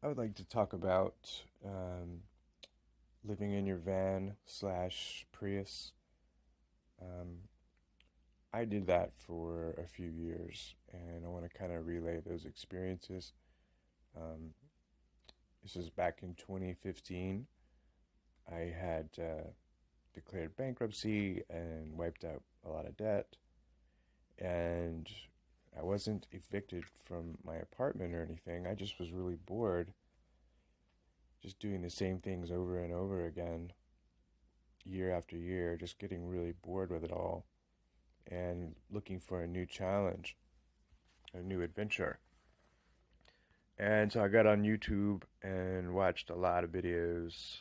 I would like to talk about living in your van slash Prius. Um, I did that for a few years, and I want to kind of relay those experiences. Um, this was back in 2015. I had declared bankruptcy and wiped out a lot of debt, and I wasn't evicted from my apartment or anything. I just was really bored, just doing the same things over and over again, year after year, just getting really bored with it all and looking for a new challenge, a new adventure. And so I got on YouTube and watched a lot of videos,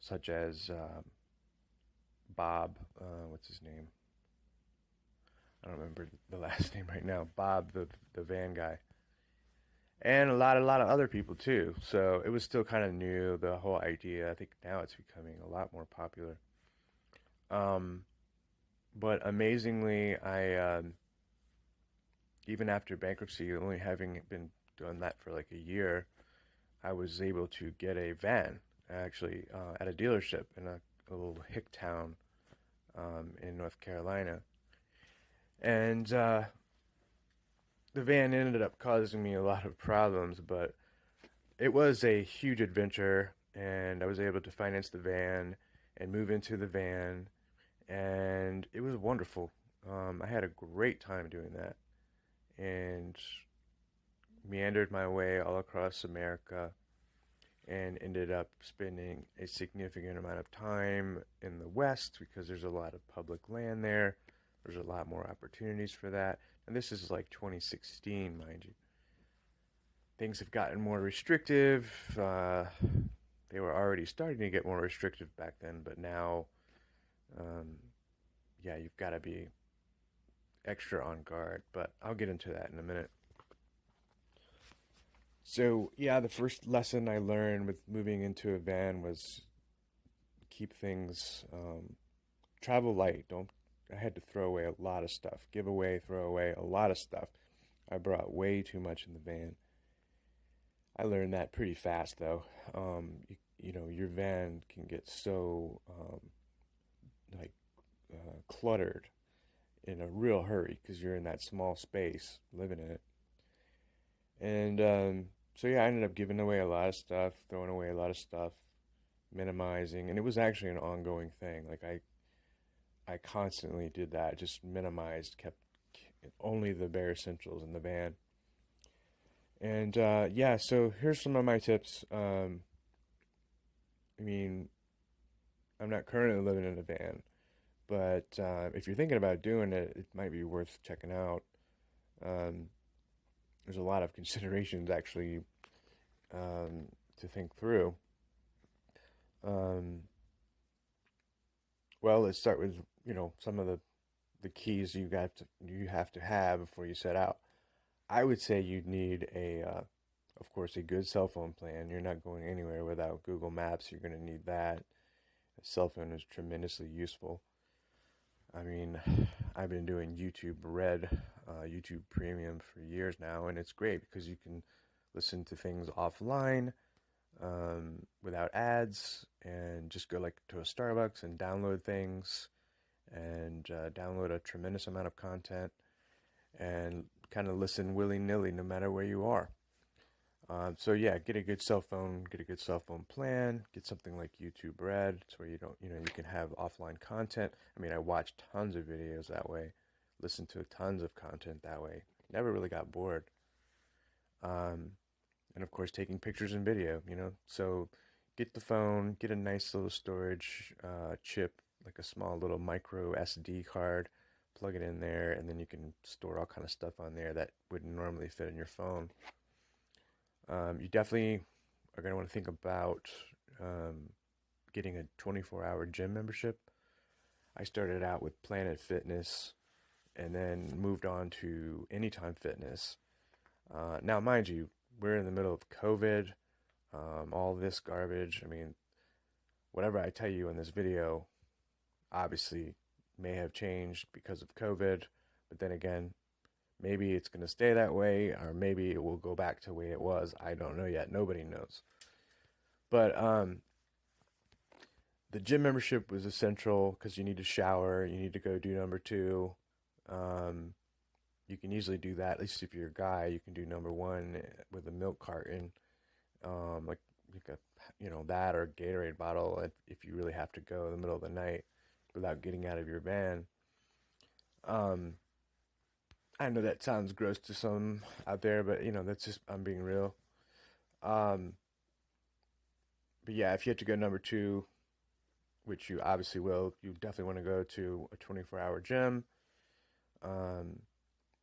such as Bob, what's his name? I don't remember the last name right now. Bob, the van guy, and a lot of other people too. So it was still kind of new, the whole idea. I think now it's becoming a lot more popular. Um, but amazingly, I even after bankruptcy, only having been doing that for like a year, I was able to get a van actually at a dealership in a little hick town in North Carolina. And the van ended up causing me a lot of problems, but it was a huge adventure, and I was able to finance the van and move into the van, and it was wonderful. I had a great time doing that, and meandered my way all across America and ended up spending a significant amount of time in the West because there's a lot of public land there. There's a lot more opportunities for that. And this is like 2016, mind you. Things have gotten more restrictive. They were already starting to get more restrictive back then, but now, um, yeah, you've got to be extra on guard. But I'll get into that in a minute. So, yeah, the first lesson I learned with moving into a van was keep things travel light. Don't I had to throw away a lot of stuff, give away, throw away a lot of stuff. I brought way too much in the van. I learned that pretty fast though. You know, your van can get so like cluttered in a real hurry because you're in that small space living in it. And so yeah, I ended up giving away a lot of stuff, throwing away a lot of stuff, minimizing, and it was actually an ongoing thing. Like I constantly did that, just minimized, kept only the bare essentials in the van. And yeah, so here's some of my tips. I mean, I'm not currently living in a van, but if you're thinking about doing it, it might be worth checking out. Um, there's a lot of considerations actually to think through. Um, well, let's start with some of the keys you have to have before you set out. I would say you'd need of course, a good cell phone plan. You're not going anywhere without Google Maps. You're going to need that. A cell phone is tremendously useful. I mean, I've been doing YouTube Red, YouTube Premium for years now, and it's great because you can listen to things offline without ads and just go like to a Starbucks and download things and download a tremendous amount of content and kind of listen willy-nilly no matter where you are. So yeah, get a good cell phone, get a good cell phone plan, get something like YouTube Red. It's where you can have offline content. I mean, I watched tons of videos that way, listened to tons of content that way. Never really got bored. Um, and of course, taking pictures and video, So get the phone, get a nice little storage chip, like a small little micro SD card, plug it in there, and then you can store all kind of stuff on there that wouldn't normally fit in your phone. You definitely are going to want to think about um, getting a 24-hour gym membership. I started out with Planet Fitness and then moved on to Anytime Fitness. Now, mind you, we're in the middle of COVID, all this garbage. I mean, whatever I tell you in this video obviously may have changed because of COVID, but then again, Maybe it's going to stay that way, or maybe it will go back to the way it was. I don't know yet. Nobody knows. But the gym membership was essential because you need to shower, you need to go do number two. Um, you can easily do that. At least if you're a guy, you can do number one with a milk carton, like a, that or a Gatorade bottle if you really have to go in the middle of the night without getting out of your van. Um, I know that sounds gross to some out there, but that's just I'm being real. Um, but yeah, if you have to go number two, which you obviously will, you definitely want to go to a 24-hour gym. Um,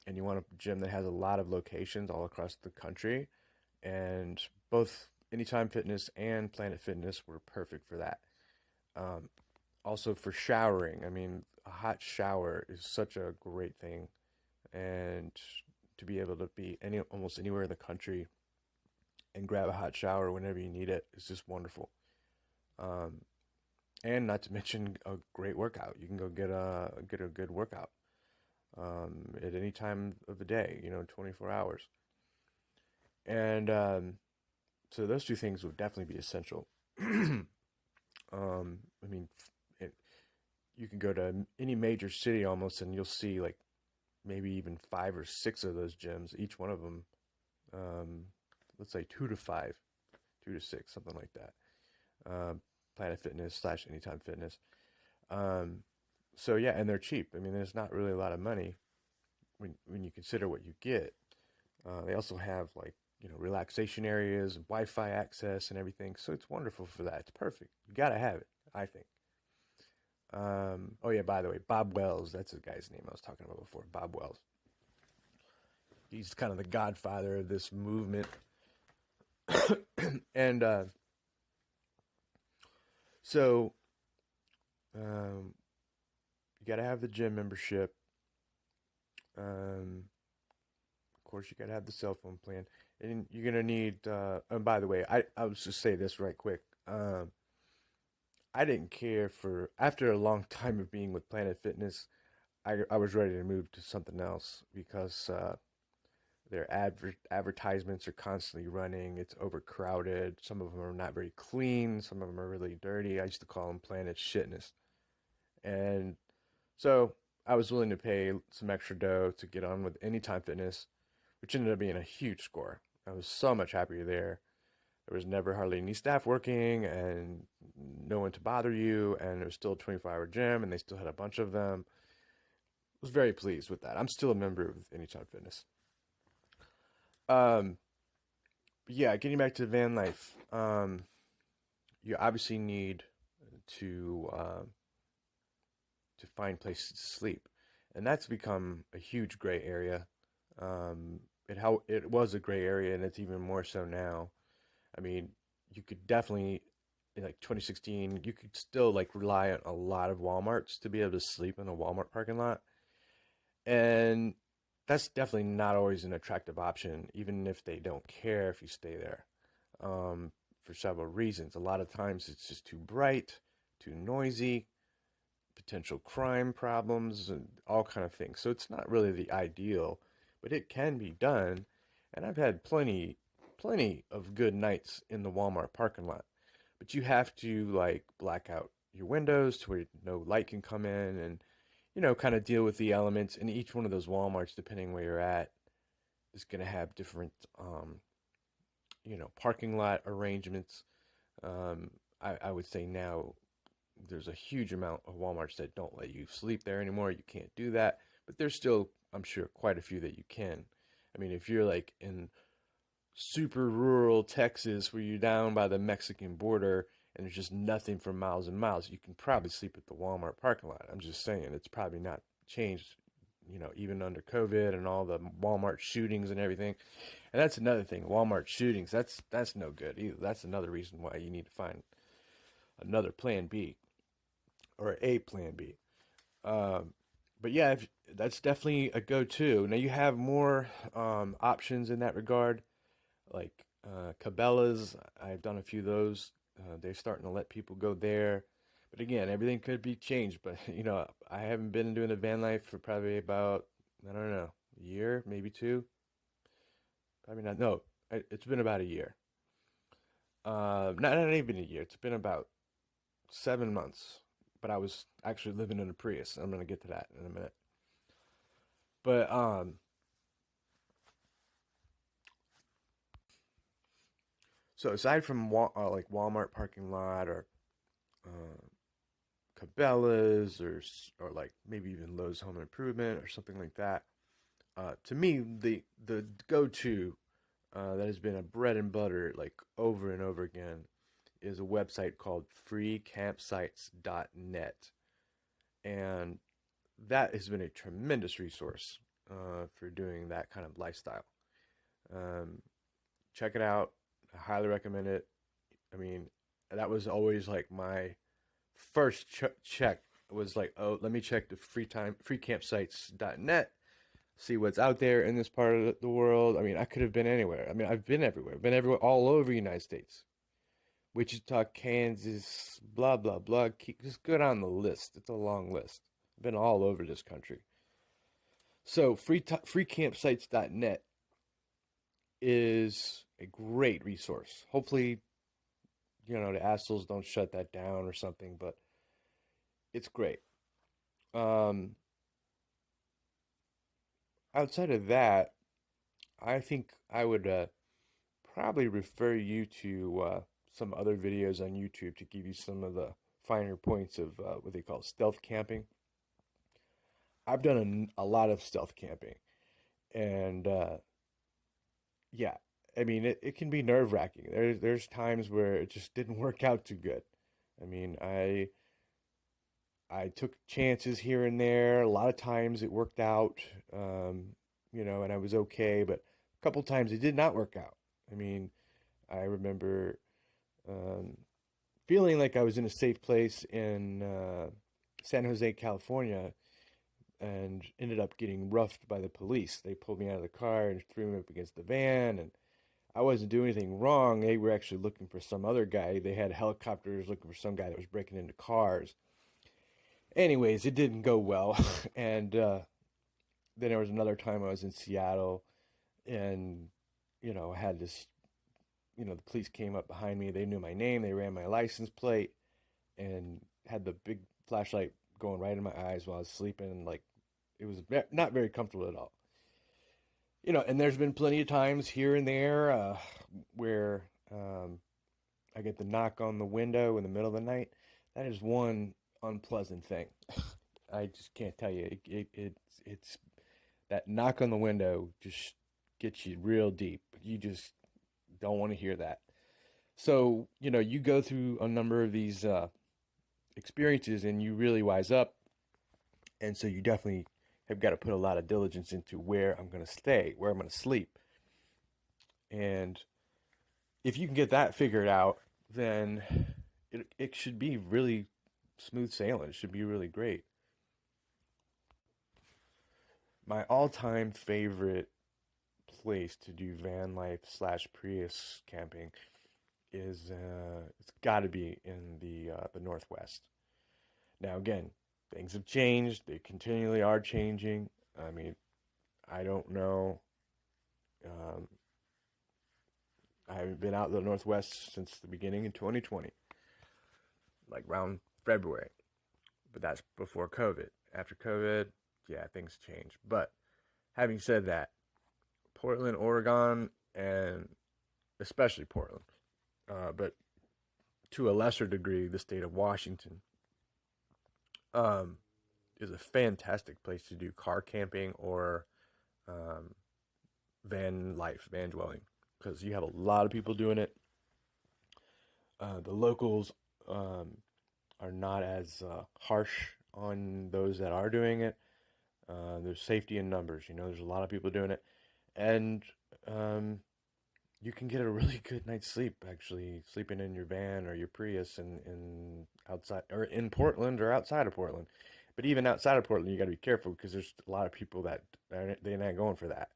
and you want a gym that has a lot of locations all across the country. And both Anytime Fitness and Planet Fitness were perfect for that. Um, Also for showering, I mean, a hot shower is such a great thing. And to be able to be almost anywhere in the country and grab a hot shower whenever you need it is just wonderful. Um, and not to mention a great workout. You can go get a good workout at any time of the day. 24 hours. And so those two things would definitely be essential. I mean, it, you can go to any major city almost, and you'll see like maybe even five or six of those gyms. Each one of them, um, let's say two to five, two to six, something like that. Planet Fitness slash Anytime Fitness. Um, so yeah, and they're cheap. I mean, there's not really a lot of money when you consider what you get. They also have like relaxation areas, Wi-Fi access, and everything. So it's wonderful for that. It's perfect. You gotta have it, I think. Oh yeah, by the way, Bob Wells. That's the guy's name I was talking about before. Bob Wells. He's kind of the godfather of this movement, and so um, you gotta have the gym membership. Of course, you gotta have the cell phone plan, and you're gonna need. And by the way, I'll just say this right quick. I didn't care for after a long time of being with Planet Fitness. I was ready to move to something else because their advertisements are constantly running. It's overcrowded. Some of them are not very clean. Some of them are really dirty. I used to call them Planet Shitness, and so I was willing to pay some extra dough to get on with Anytime Fitness, which ended up being a huge score. I was so much happier there. There was never hardly any staff working and no one to bother you, and it was still a 24-hour gym, and they still had a bunch of them. I was very pleased with that. I'm still a member of Anytime Fitness. Um, yeah, getting back to van life, you obviously need to to find places to sleep, and that's become a huge gray area. It was a gray area, and it's even more so now. I mean, you could definitely in like 2016, you could still like rely on a lot of Walmarts to be able to sleep in a Walmart parking lot, and that's definitely not always an attractive option, even if they don't care if you stay there. For several reasons. A lot of times it's just too bright, too noisy, potential crime problems, and all kind of things. So it's not really the ideal, but it can be done. And I've had plenty of good nights in the Walmart parking lot. But you have to like black out your windows to where no light can come in and kind of deal with the elements. And each one of those Walmarts, depending where you're at, is going to have different parking lot arrangements. I would say now there's a huge amount of Walmarts that don't let you sleep there anymore. You can't do that, but there's still, I'm sure, quite a few that you can. I mean, if you're like in super rural Texas where you're down by the Mexican border and there's just nothing for miles and miles, you can probably sleep at the Walmart parking lot. I'm just saying, it's probably not changed, even under COVID and all the Walmart shootings and everything. And that's another thing, Walmart shootings, that's no good either. That's another reason why you need to find another plan B or a plan B. Um, but yeah, that's definitely a go-to. Now you have more options in that regard, like Cabela's. I've done a few of those. They're starting to let people go there. But again, everything could be changed. But I haven't been doing the van life for probably about, I don't know, a year, maybe two. Probably not. No, it's been about a year. Not even a year. It's been about 7 months. But I was actually living in a Prius. I'm gonna get to that in a minute. But so aside from like Walmart parking lot or uh, Cabela's or like maybe even Lowe's Home Improvement or something like that, to me the go-to that has been a bread and butter like over and over again is a website called freecampsites.net, and that has been a tremendous resource for doing that kind of lifestyle. Um, Check it out. I highly recommend it. I mean, that was always like my first check was like, oh, let me check the freecampsites.net, see what's out there in this part of the world. I mean, I could have been anywhere. I mean, I've been everywhere, all over the United States. Wichita, Kansas, blah, blah, blah. Just go down the list. It's a long list. I've been all over this country. So, freecampsites.net is a great resource. Hopefully, the assholes don't shut that down or something, but it's great. Um, Outside of that, I think I would probably refer you to some other videos on YouTube to give you some of the finer points of what they call stealth camping. I've done a lot of stealth camping, and yeah, I mean it can be nerve wracking. There's times where it just didn't work out too good. I mean, I took chances here and there. A lot of times it worked out, and I was okay. But a couple times it did not work out. I mean, I remember um, feeling like I was in a safe place in San Jose, California, and ended up getting roughed by the police. They pulled me out of the car and threw me up against the van, and I wasn't doing anything wrong. They were actually looking for some other guy. They had helicopters looking for some guy that was breaking into cars. Anyways, it didn't go well. And then there was another time I was in Seattle, and I had this. The police came up behind me. They knew my name. They ran my license plate, and had the big flashlight going right in my eyes while I was sleeping. And like, it was not very comfortable at all. And there's been plenty of times here and there where I get the knock on the window in the middle of the night. That is one unpleasant thing. I just can't tell you. It's that knock on the window just gets you real deep. You just don't want to hear that. So, you go through a number of these experiences and you really wise up. And so you definitely have got to put a lot of diligence into where I'm going to stay, where I'm going to sleep. And if you can get that figured out, then it should be really smooth sailing. It should be really great. My all-time favorite place to do van life slash Prius camping is it's got to be in the Northwest. Now again, things have changed. They continually are changing. I mean, I don't know. Um, I haven't been out in the Northwest since the beginning in 2020, like around February. But that's before COVID. After COVID, yeah, things change. But having said that, Portland, Oregon, and especially Portland, but to a lesser degree, the state of Washington, um, is a fantastic place to do car camping or um, van dwelling, because you have a lot of people doing it. The locals are not as harsh on those that are doing it. There's safety in numbers. There's a lot of people doing it, and um, you can get a really good night's sleep actually sleeping in your van or your Prius in outside or in Portland or outside of Portland. But even outside of Portland, you got to be careful because there's a lot of people that they're not going for that.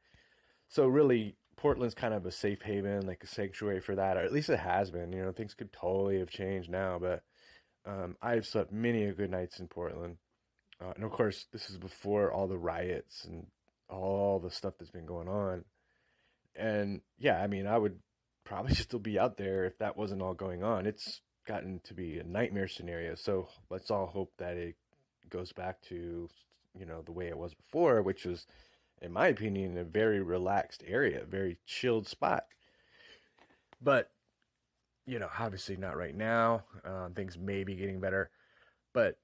So really, Portland's kind of a safe haven, like a sanctuary for that, or at least it has been. Things could totally have changed now, but I've slept many a good nights in Portland. And of course, this is before all the riots and all the stuff that's been going on. And yeah, I mean, I would probably still be out there if that wasn't all going on. It's gotten to be a nightmare scenario. So let's all hope that it goes back to, the way it was before, which was, in my opinion, a very relaxed area, a very chilled spot. But, obviously not right now. Things may be getting better. But,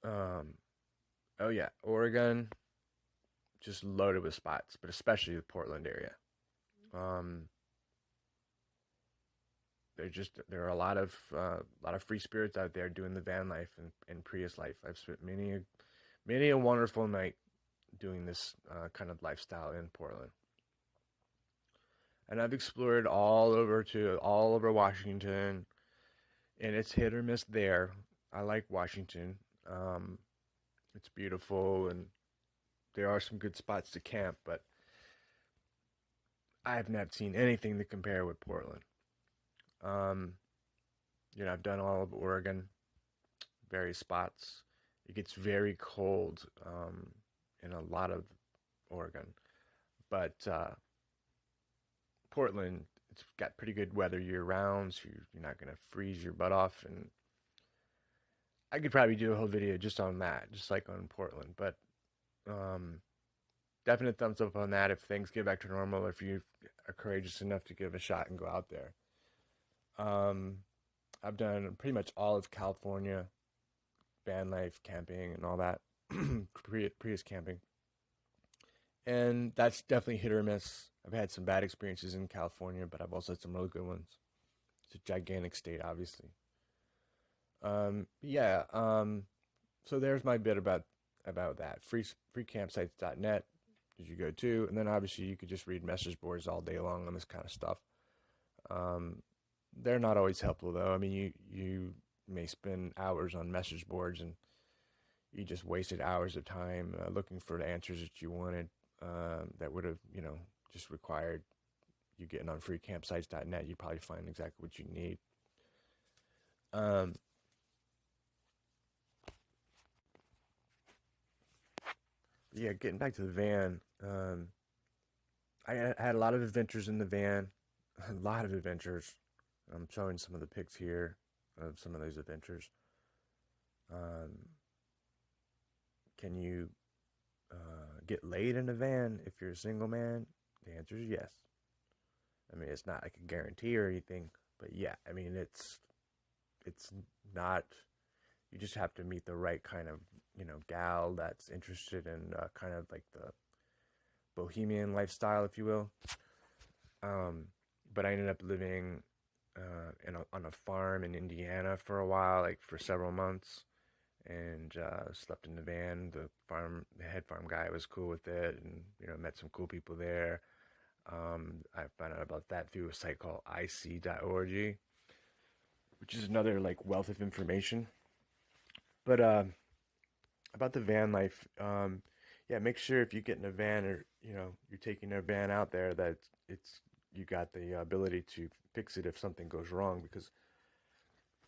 um, oh yeah, Oregon, just loaded with spots, but especially the Portland area. Um, there are a lot of free spirits out there doing the van life and Prius life. I've spent many a wonderful night doing this kind of lifestyle in Portland, and I've explored all over Washington, and it's hit or miss there. I like Washington. Um, it's beautiful, and there are some good spots to camp, but I have not seen anything to compare with Portland. Um, I've done all of Oregon, various spots. It gets very cold in a lot of Oregon, but Portland, it's got pretty good weather year round, so you're not gonna freeze your butt off. And I could probably do a whole video just on that, just like on Portland. But um, definite thumbs up on that if things get back to normal, if you are courageous enough to give a shot and go out there. Um, I've done pretty much all of California, van life, camping, and all that, Prius camping. And that's definitely hit or miss. I've had some bad experiences in California, but I've also had some really good ones. It's a gigantic state, obviously. Yeah. So there's my bit about that. Freecampsites.net. Did you go to? And then obviously you could just read message boards all day long on this kind of stuff. Um, they're not always helpful though. I mean, you may spend hours on message boards and you just wasted hours of time looking for the answers that you wanted. That would have, just required you getting on freecampsites.net. You probably find exactly what you need. Um, yeah, getting back to the van. I had a lot of adventures in the van, a lot of adventures. I'm showing some of the pics here of some of those adventures. Um, can you get laid in a van if you're a single man? The answer is yes. I mean, it's not like a guarantee or anything, but yeah, I mean, it's not. You just have to meet the right kind of gal that's interested in kind of like the bohemian lifestyle, if you will. Um, but I ended up living on a farm in Indiana for a while, like for several months, and slept in the van. The head farm guy was cool with it, and met some cool people there. I found out about that through a site called ic.org, which is another like wealth of information. But about the van life, yeah, make sure if you get in a van or you're taking a van out there that it's you got the ability to fix it if something goes wrong. Because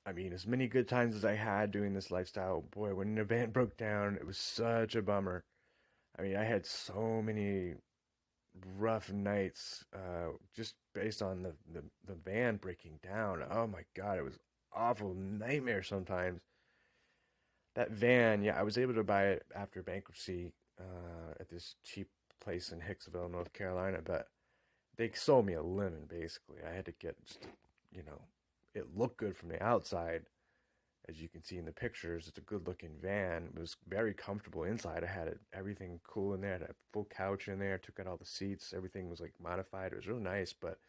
I mean, as many good times as I had doing this lifestyle, boy, when the van broke down, it was such a bummer. I mean, I had so many rough nights just based on the van breaking down. Oh my God, it was awful nightmare sometimes. That van, yeah, I was able to buy it after bankruptcy at this cheap place in Hicksville, North Carolina, but they sold me a lemon basically. I had to get just, you know, it looked good from the outside, as you can see in the pictures. It's a good looking van. It was very comfortable inside. I had everything cool in there. I had a full couch in there. Took out all the seats. Everything was like modified. It was real nice. But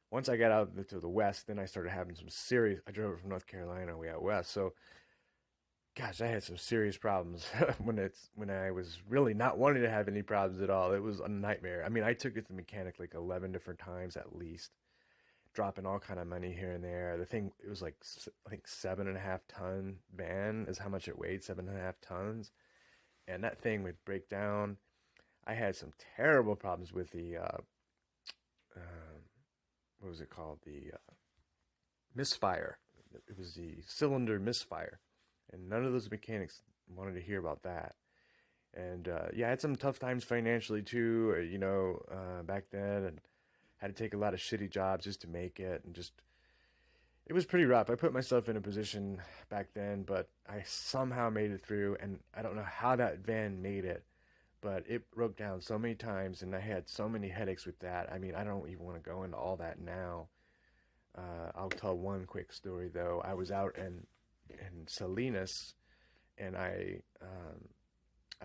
once I got out to the west, then I started having some serious. I drove from North Carolina way out west, so gosh, I had some serious problems when I was really not wanting to have any problems at all. It was a nightmare. I mean, I took it to the mechanic like 11 different times at least, dropping all kind of money here and there. The thing, it was like I think 7.5 ton van is how much it weighed, 7.5 tons, and that thing would break down. I had some terrible problems with the what was it called, the misfire. It was the cylinder misfire, and none of those mechanics wanted to hear about that. And yeah, I had some tough times financially too, back then, and had to take a lot of shitty jobs just to make it, and just it was pretty rough. I put myself in a position back then, but I somehow made it through, and I don't know how that van made it, but it broke down so many times, and I had so many headaches with that. I mean, I don't even want to go into all that now. I'll tell one quick story though. I was out in Salinas, and I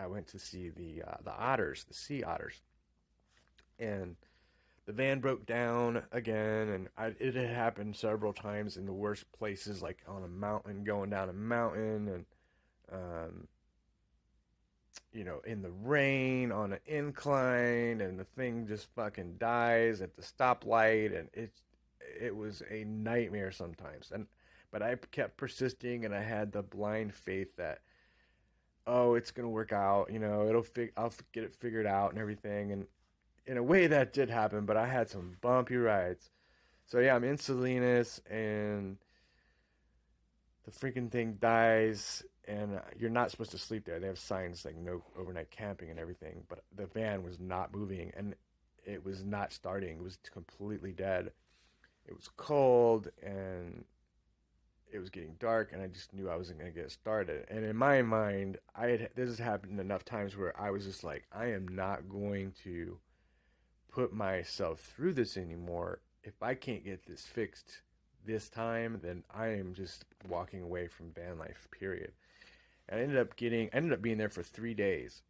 went to see the otters, the sea otters, and the van broke down again, and it had happened several times in the worst places, like on a mountain, going down a mountain, and um, in the rain on an incline, and the thing just fucking dies at the stoplight, and it was a nightmare sometimes. And but I kept persisting, and I had the blind faith that, oh, it's gonna work out, I'll get it figured out and everything, and in a way that did happen, but I had some bumpy rides. So yeah, I'm in Salinas, and the freaking thing dies, and you're not supposed to sleep there. They have signs like no overnight camping and everything, but the van was not moving, and it was not starting. It was completely dead. It was cold, and it was getting dark, and I just knew I wasn't going to get started. And in my mind, this has happened enough times where I was just like, I am not going to put myself through this anymore. If I can't get this fixed this time, then I am just walking away from van life, period. And I ended up being there for 3 days,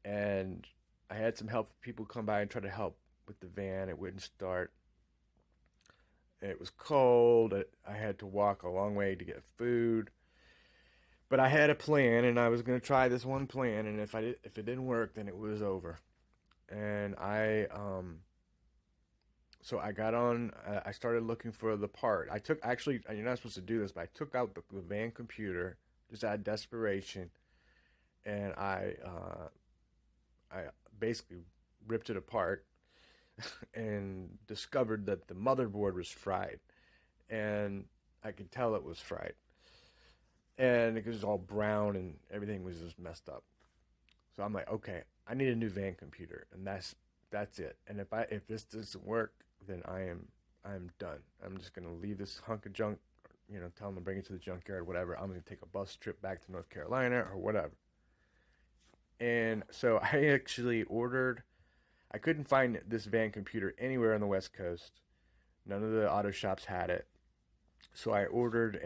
and I had some help. People come by and try to help with the van. It wouldn't start. It was cold. I had to walk a long way to get food, but I had a plan, and I was going to try this one plan. And if it didn't work, then it was over. And so I got on. I started looking for the part. I took actually. You're not supposed to do this, but I took out the van computer just out of desperation, and I basically ripped it apart and discovered that the motherboard was fried, and I could tell it was fried, and it was all brown and everything was just messed up. So I'm like, okay, I need a new van computer, and that's it. And if this doesn't work, then I'm done. I'm just gonna leave this hunk of junk, tell them to bring it to the junkyard, whatever. I'm gonna take a bus trip back to North Carolina or whatever. And so I actually ordered. I couldn't find this van computer anywhere on the West Coast. None of the auto shops had it. So I ordered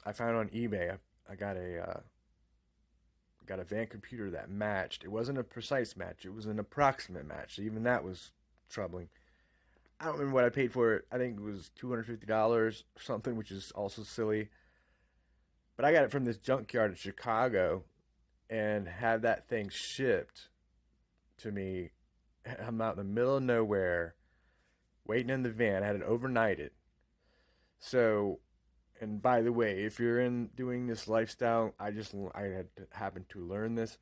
I found on eBay. I got a van computer that matched. It wasn't a precise match. It was an approximate match. Even that was troubling. I don't remember what I paid for it. I think it was $250 or something, which is also silly. But I got it from this junkyard in Chicago and had that thing shipped to me. I'm out in the middle of nowhere, waiting in the van. I had it overnighted. So, and by the way, if you're in doing this lifestyle, I had happened to learn this.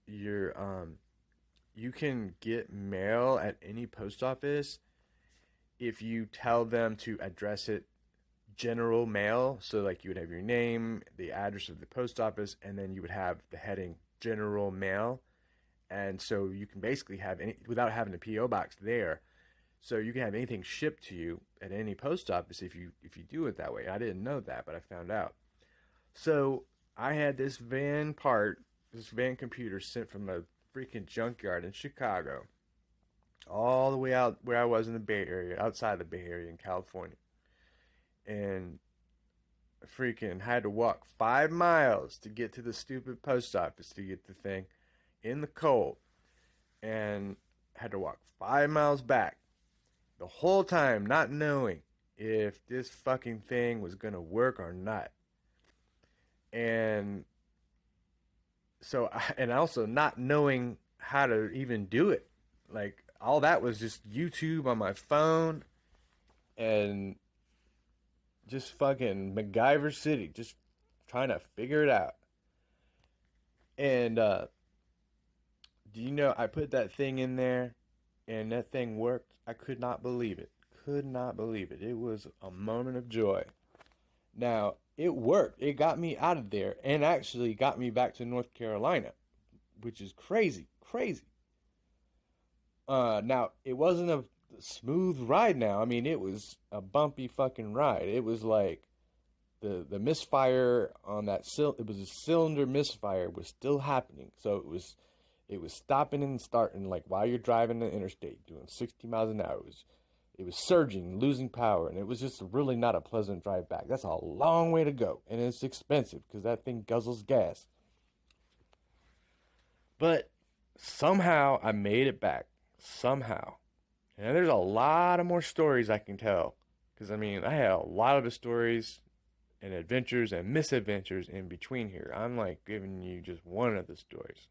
You can get mail at any post office if you tell them to address it general mail. So like you would have your name, the address of the post office, and then you would have the heading general mail. And so you can basically have any, without having a PO box there. So you can have anything shipped to you at any post office if you do it that way. I didn't know that, but I found out. So I had this van computer sent from a freaking junkyard in Chicago, all the way out where I was in the Bay Area, outside the Bay Area in California. And I freaking had to walk 5 miles to get to the stupid post office to get the thing in the cold, and had to walk 5 miles back the whole time not knowing if this fucking thing was gonna work or not. And so, and also not knowing how to even do it. Like, all that was just YouTube on my phone, and just fucking MacGyver City, just trying to figure it out. And do you know, I put that thing in there, and that thing worked. I could not believe it. Could not believe it. It was a moment of joy. Now, it worked. It got me out of there, and actually got me back to North Carolina. which is crazy, crazy. Now it wasn't a smooth ride. Now, I mean, it was a bumpy fucking ride. It was like the misfire on that it was a cylinder misfire was still happening. So it was stopping and starting like while you're driving the interstate doing 60 miles an hour. It was surging, losing power, and it was just really not a pleasant drive back. That's a long way to go, and it's expensive because that thing guzzles gas. But somehow I made it back. Somehow. And there's a lot of more stories I can tell. Because, I mean, I had a lot of the stories and adventures and misadventures in between here. I'm like giving you just one of the stories.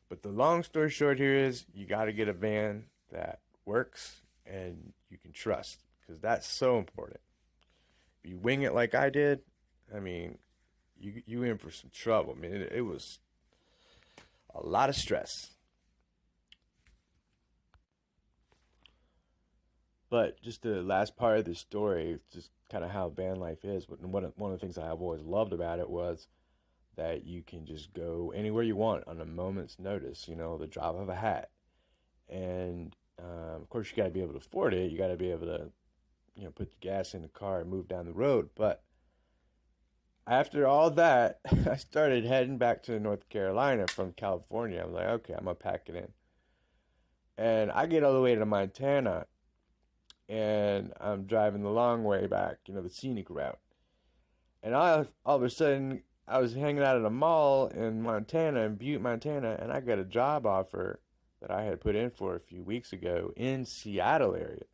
But the long story short here is you got to get a van that works and you can trust. Because that's so important. If you wing it like I did, I mean, you in for some trouble. I mean, it was a lot of stress. But just the last part of the story, just kind of how van life is. But one of the things that I've always loved about it was that you can just go anywhere you want on a moment's notice, the drop of a hat. And of course, you got to be able to afford it. You got to be able to, put the gas in the car and move down the road. But after all that, I started heading back to North Carolina from California. I was like, okay, I'm going to pack it in. And I get all the way to Montana, and I'm driving the long way back, the scenic route. And all of a sudden, I was hanging out at a mall in Montana, in Butte, Montana, and I got a job offer that I had put in for a few weeks ago in Seattle area.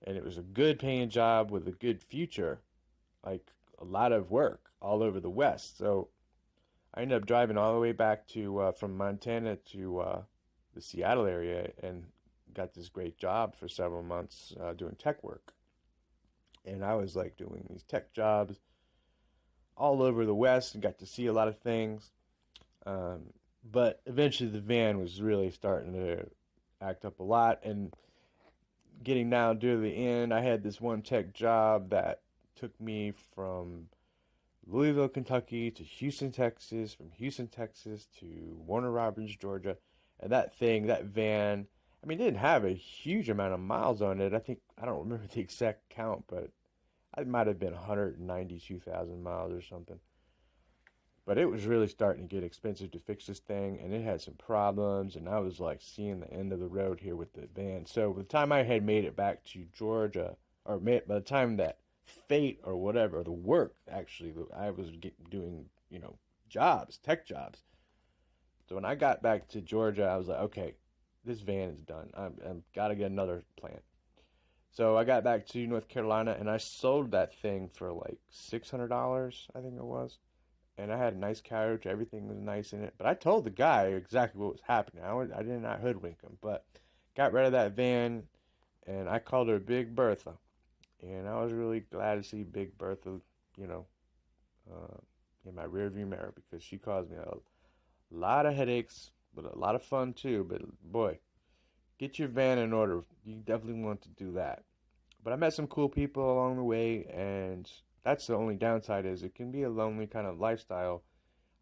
And it was a good paying job with a good future, like a lot of work all over the West. So I ended up driving all the way back to from Montana to the Seattle area and got this great job for several months doing tech work. And I was like doing these tech jobs all over the West and got to see a lot of things. But eventually the van was really starting to act up a lot. And getting down to the end, I had this one tech job that took me from Louisville, Kentucky to Houston, Texas, from Houston, Texas to Warner Robins, Georgia. And that van, I mean, it didn't have a huge amount of miles on it. I don't remember the exact count, but it might have been 192,000 miles or something. But it was really starting to get expensive to fix this thing, and it had some problems, and I was like seeing the end of the road here with the van. So by the time I had made it back to Georgia, by the time that fate or whatever, the work actually, I was doing, jobs, tech jobs. So when I got back to Georgia, I was like, okay, this van is done. I've got to get another plant. So I got back to North Carolina, and I sold that thing for like $600, I think it was. And I had a nice couch, everything was nice in it. But I told the guy exactly what was happening. I did not hoodwink him, but got rid of that van, and I called her Big Bertha. And I was really glad to see Big Bertha, in my rearview mirror, because she caused me a lot of headaches, but a lot of fun too. But boy, get your van in order. You definitely want to do that. But I met some cool people along the way, and that's the only downside is it can be a lonely kind of lifestyle.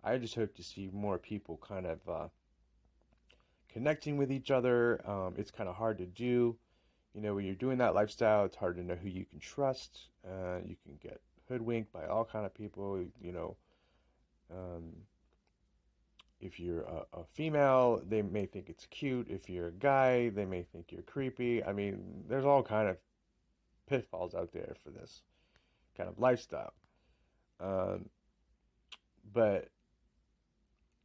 I just hope to see more people kind of connecting with each other. It's kind of hard to do. When you're doing that lifestyle, it's hard to know who you can trust. You can get hoodwinked by all kind of people. If you're a female, they may think it's cute. If you're a guy, they may think you're creepy. I mean, there's all kind of pitfalls out there for this kind of lifestyle. But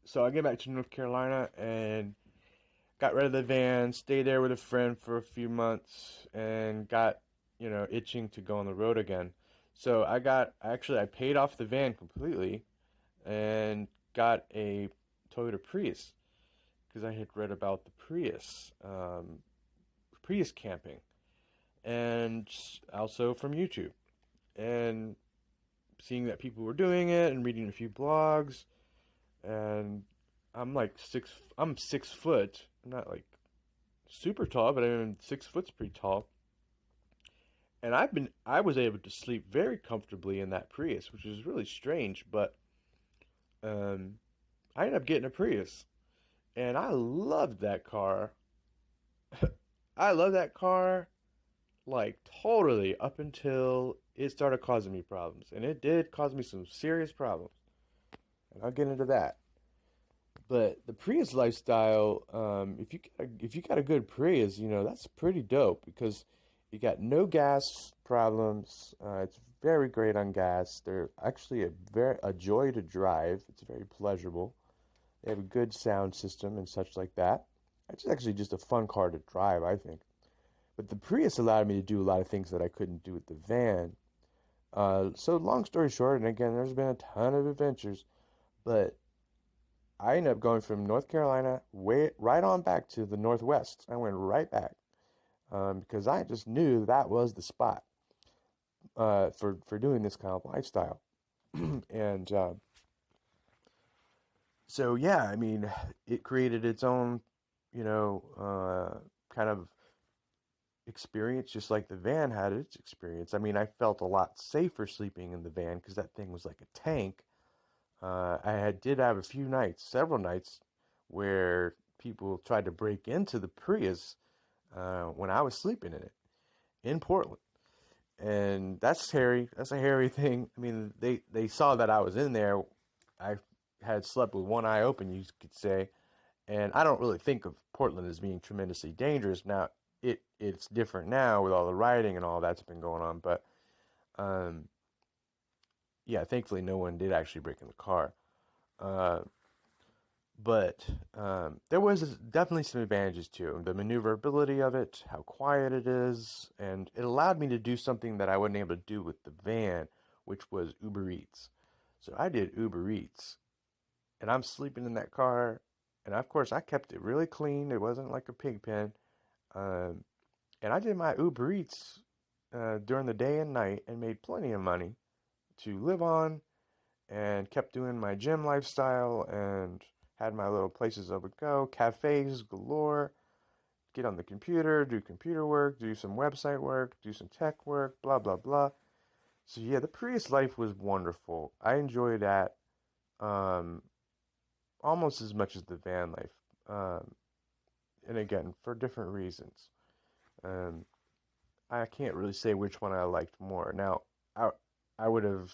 so I get back to North Carolina and got rid of the van, stayed there with a friend for a few months, and got, itching to go on the road again. So I paid off the van completely and got a Toyota Prius because I had read about the Prius camping, and also from YouTube, and seeing that people were doing it and reading a few blogs. And I'm 6 foot. I'm not like super tall, but I mean 6 foot's pretty tall. And I was able to sleep very comfortably in that Prius, which is really strange. But I ended up getting a Prius, and I loved that car. I love that car like totally up until it started causing me problems, and it did cause me some serious problems, and I'll get into that. But the Prius lifestyle, if you got a good Prius, that's pretty dope because you got no gas problems. It's very great on gas. They're actually a joy to drive. It's very pleasurable. They have a good sound system and such like that. It's actually just a fun car to drive, I think. But the Prius allowed me to do a lot of things that I couldn't do with the van. So long story short, and again, there's been a ton of adventures, but I ended up going from North Carolina way right on back to the Northwest. I went right back because I just knew that was the spot for doing this kind of lifestyle. And so yeah, I mean, it created its own, kind of experience, just like the van had its experience. I mean, I felt a lot safer sleeping in the van because that thing was like a tank. Did have a few nights, several nights, where people tried to break into the Prius when I was sleeping in it in Portland, and that's scary. That's a hairy thing. I mean, they saw that I was in there. I had slept with one eye open, you could say, and I don't really think of Portland as being tremendously dangerous. Now, it's different now with all the rioting and all that's been going on, but um, yeah, thankfully no one did actually break in the car. Uh, but there was definitely some advantages too. The maneuverability of it, how quiet it is, and it allowed me to do something that I wasn't able to do with the van, which was Uber Eats. So I did Uber Eats, and I'm sleeping in that car, and of course I kept it really clean. It wasn't like a pig pen, um, and I did my Uber Eats during the day and night, and made plenty of money to live on and kept doing my gym lifestyle and had my little places I would go, cafes galore, get on the computer, do computer work, do some website work, do some tech work, blah, blah, blah. So yeah, the Prius life was wonderful. I enjoyed that um, almost as much as the van life. Um, and again, for different reasons. Um, I can't really say which one I liked more. Now, I would have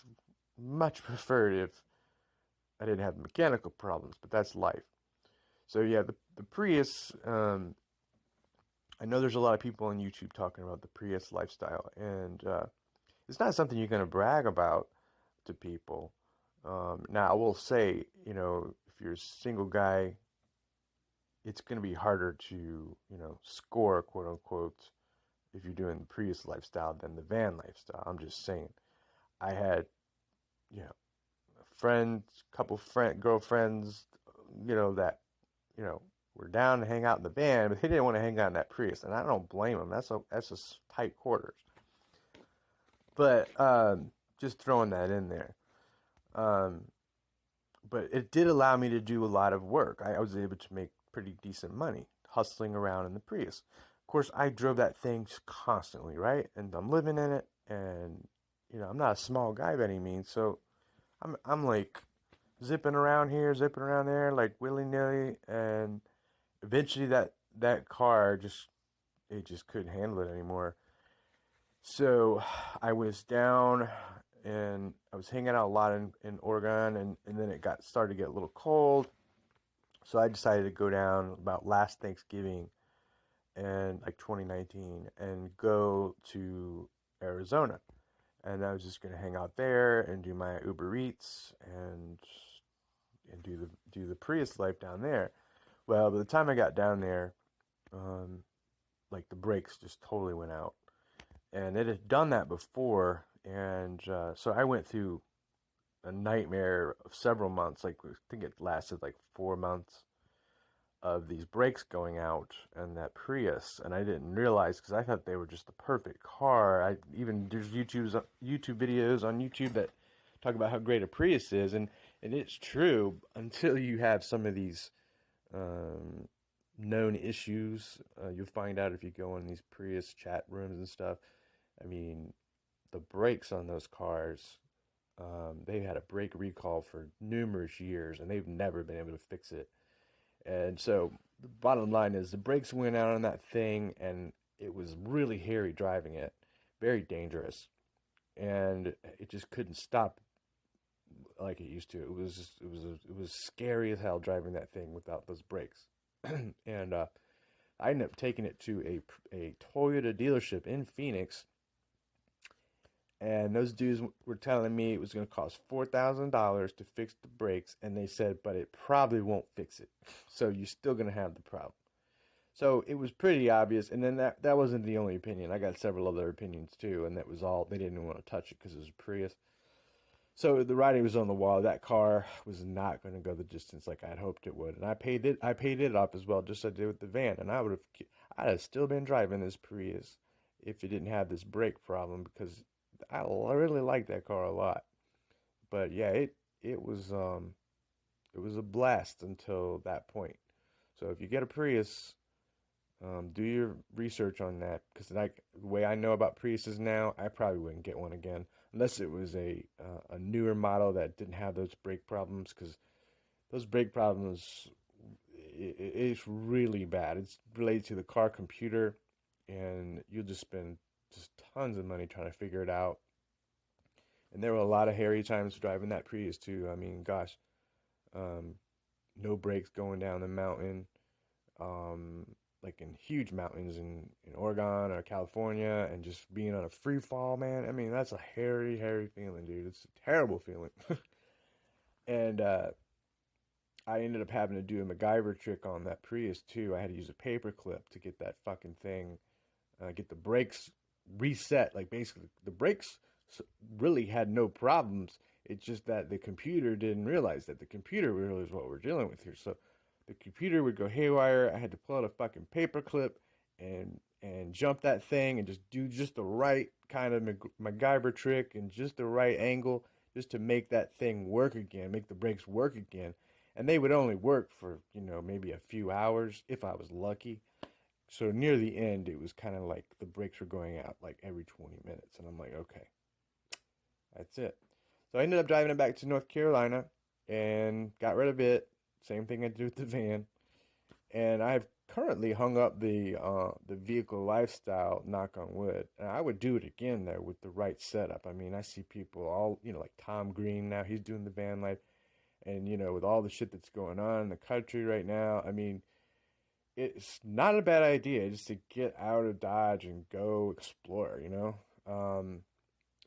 much preferred if I didn't have mechanical problems, but that's life. So yeah, the Prius. I know there's a lot of people on YouTube talking about the Prius lifestyle, and it's not something you're going to brag about to people. Now, I will say, if you're a single guy, it's going to be harder to, score, quote unquote, if you're doing the Prius lifestyle than the van lifestyle. I'm just saying. I had, you know, friends, couple girlfriends, that, you know, were down to hang out in the van, but they didn't want to hang out in that Prius, and I don't blame them. That's just tight quarters. But just throwing that in there. Um, but it did allow me to do a lot of work. I was able to make pretty decent money hustling around in the Prius. Of course, I drove that thing constantly, right? And I'm living in it, and I'm not a small guy by any means, so I'm like zipping around here, zipping around there, like willy nilly, and eventually that car just couldn't handle it anymore. So I was down and I was hanging out a lot in Oregon, and then it started to get a little cold. So I decided to go down about last Thanksgiving and like 2019 and go to Arizona. And I was just gonna hang out there and do my Uber Eats and do the Prius life down there. Well, by the time I got down there, um, like the brakes just totally went out, and it had done that before, and so I went through a nightmare of several months. Like I think it lasted like 4 months of these brakes going out and that Prius, and I didn't realize because I thought they were just the perfect car. There's YouTube videos on YouTube that talk about how great a Prius is, and it's true until you have some of these um, known issues. You'll find out if you go in these Prius chat rooms and stuff. I mean, the brakes on those cars. They had a brake recall for numerous years, and they've never been able to fix it. And so the bottom line is the brakes went out on that thing, and it was really hairy driving it, very dangerous, and it just couldn't stop like it used to. It was scary as hell driving that thing without those brakes. And I ended up taking it to a Toyota dealership in Phoenix, and those dudes were telling me it was going to cost $4,000 to fix the brakes, and they said, but it probably won't fix it. So you're still going to have the problem. So it was pretty obvious, and then that wasn't the only opinion. I got several other opinions too, and that was all. They didn't even want to touch it because it was a Prius. So the writing was on the wall. That car was not going to go the distance like I'd hoped it would, and I paid it. I paid it off as well, just as I did with the van. And I'd have still been driving this Prius if it didn't have this brake problem because I really like that car a lot. But yeah, it was a blast until that point. So if you get a Prius, do your research on that because like the way I know about Priuses now, I probably wouldn't get one again unless it was a newer model that didn't have those brake problems because those brake problems it's really bad. It's related to the car computer, and you'll just spend just tons of money trying to figure it out. And there were a lot of hairy times driving that Prius too. I mean, gosh, um, no brakes going down the mountain. um, like in huge mountains in Oregon or California and just being on a free fall, man. I mean, that's a hairy, hairy feeling, dude. It's a terrible feeling. And I ended up having to do a MacGyver trick on that Prius too. I had to use a paper clip to get that fucking thing, get the brakes reset. Like basically, the brakes really had no problems. It's just that the computer didn't realize that the computer really is what we're dealing with here. So the computer would go haywire. I had to pull out a fucking paper clip and jump that thing and just do just the right kind of MacGyver trick and just the right angle just to make that thing work again, make the brakes work again. And they would only work for, maybe a few hours if I was lucky. So near the end, it was kind of like the brakes were going out like every 20 minutes. And I'm like, okay, that's it. So I ended up driving it back to North Carolina and got rid of it. Same thing I did with the van. And I've currently hung up the vehicle lifestyle, knock on wood. And I would do it again there with the right setup. I mean, I see people all, like Tom Green now, he's doing the van life. And, with all the shit that's going on in the country right now, I mean, it's not a bad idea just to get out of Dodge and go explore.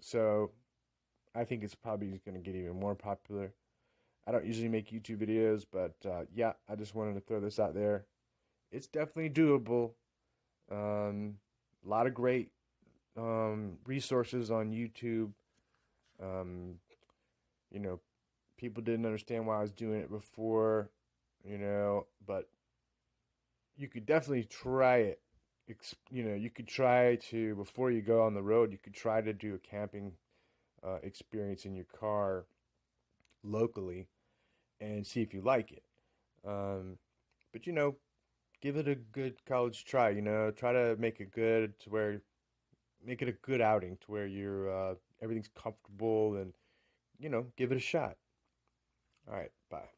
So I think it's probably going to get even more popular. I don't usually make YouTube videos, but yeah, I just wanted to throw this out there. It's definitely doable. A lot of great resources on YouTube. Um, you know, People didn't understand why I was doing it before, but you could definitely try it. You could try to, before you go on the road, you could try to do a camping experience in your car locally and see if you like it. But give it a good college try. Try to make it a good outing to where you're everything's comfortable and give it a shot. All right, bye.